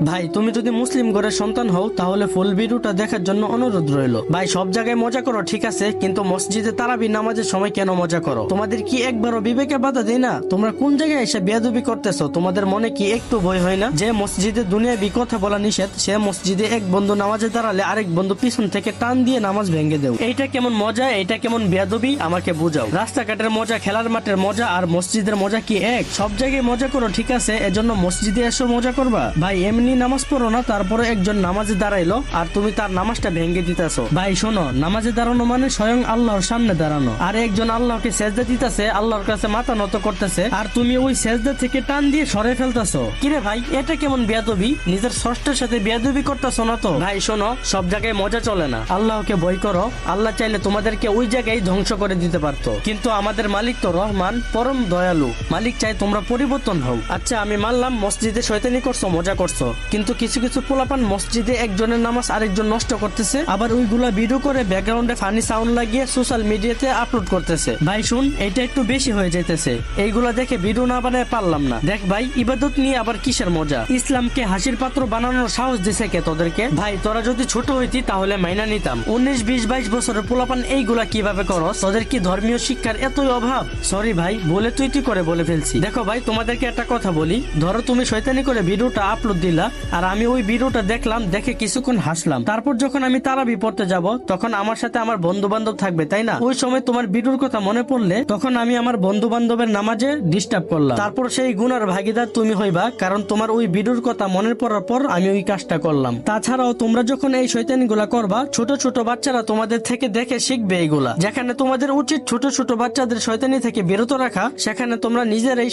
ভাই তুমি যদি মুসলিম ঘরের সন্তান হও তাহলে ফুল ভিডিওটা দেখার জন্য অনুরোধ রইল। ভাই সব জায়গায় মজা করো ঠিক আছে, কিন্তু মসজিদে তারাবি নামাজের সময় কেন মজা করো? তোমাদের কি একবারও বিবেকে বাধা দেয় না? তোমরা কোন জায়গায় এসে বেয়াদবি করতেছো? তোমাদের মনে কি একটু ভয় হয় না যে মসজিদে দুনিয়াবি কথা বলা নিষেধ, সে মসজিদে এক বন্ধু নামাজে দাঁড়ালে আরেক বন্ধু পিছন থেকে টান দিয়ে নামাজ ভেঙে দেও? এইটা কেমন মজা, এটা কেমন বেয়াদবি আমাকে বুঝাও। রাস্তাঘাটের মজা, খেলার মাঠের মজা আর মসজিদের মজা কি এক? সব জায়গায় মজা করো ঠিক আছে, এজন্য মসজিদে এসে মজা করবা? ভাই এমনি নামাজ পড়ো না, তারপরে একজন নামাজে দাঁড়াইলো আর তুমি তার নামাজটা ভেঙে দিতেছো। ভাই শোনো, নামাজে দাঁড়ানো মানে স্বয়ং আল্লাহর সামনে দাঁড়ানো, আর একজন আল্লাহকে সেজদা দিতেছে, আল্লাহর কাছে মাথা নত করতেছে, আর তুমি ওই সেজদা থেকে টান দিয়ে সরে ফেলতেছো। কিরে ভাই এটা কেমন বেয়াদবি? নিজের ষষ্ঠের সাথে বেয়াদবি করতেছো না তো? ভাই শোনো, সব জায়গায় মজা চলে না, আল্লাহকে ভয় করো। আল্লাহ চাইলে তোমাদেরকে ওই জায়গায় ধ্বংস করে দিতে পারতো, কিন্তু আমাদের মালিক তো রহমান, পরম দয়ালু। মালিক চাই তোমরা পরিবর্তন হও। আচ্ছা আমি মানলাম মসজিদে শয়তানি করছো, মজা করছো, কিন্তু কিছু কিছু পোলাপান মসজিদে একজনের নামাজ আরেকজন নষ্ট করতেছে, আবার ওইগুলা ভিডিও করে ব্যাকগ্রাউন্ডে ফানি সাউন্ড লাগিয়ে সোশ্যাল মিডিয়াতে আপলোড করতেছে। ভাই শুন, এটা একটু বেশি হয়ে যাইতেছে, এইগুলা দেখে ভিডিও না বানায় পারলাম না। দেখ ভাই, ইবাদত নিয়ে আবার কিসের মজা? ইসলামকে হাসির পাত্র বানানোর সাহস দিছে কে তোদেরকে? ভাই তোরা যদি ছোট হইতি তাহলে মাইনা নিতাম, 19, 20, 22 বছরের পোলাপান এইগুলা কিভাবে করস? তোদের কি ধর্মীয় শিক্ষার এতই অভাব? সরি ভাই, বলে তুই করে বলে ফেলছি। দেখো ভাই, তোমাদেরকে একটা কথা বলি, ধরো তুমি শয়তানি করে ভিডিওটা আপলোড দিলা, আর আমি ওই ভিডিওটা দেখলাম, দেখে কিছুক্ষণ হাসলাম, তারপর যখন আমি তারাবি পড়তে যাব তখন আমার সাথে আমার বন্ধু বান্ধব থাকবে তাই না? ওই সময় তোমার ভিডিওর কথা মনে পড়লে তখন আমি আমার বন্ধু বান্ধবের নামাজে ডিস্টার্ব করলাম, তারপর সেই গুনার ভাগিদার তুমি হইবা, কারণ তোমার ওই ভিডিওর কথা মনে পড়ার পর আমি ওই কাজটা করলাম। তাছাড়াও তোমরা যখন এই শয়তানি গুলা করবা, ছোট ছোট বাচ্চারা তোমাদের থেকে দেখে শিখবে এইগুলা। যেখানে তোমাদের উচিত ছোট ছোট বাচ্চাদের শয়তানি থেকে বিরত রাখা, সেখানে তোমরা নিজেরাই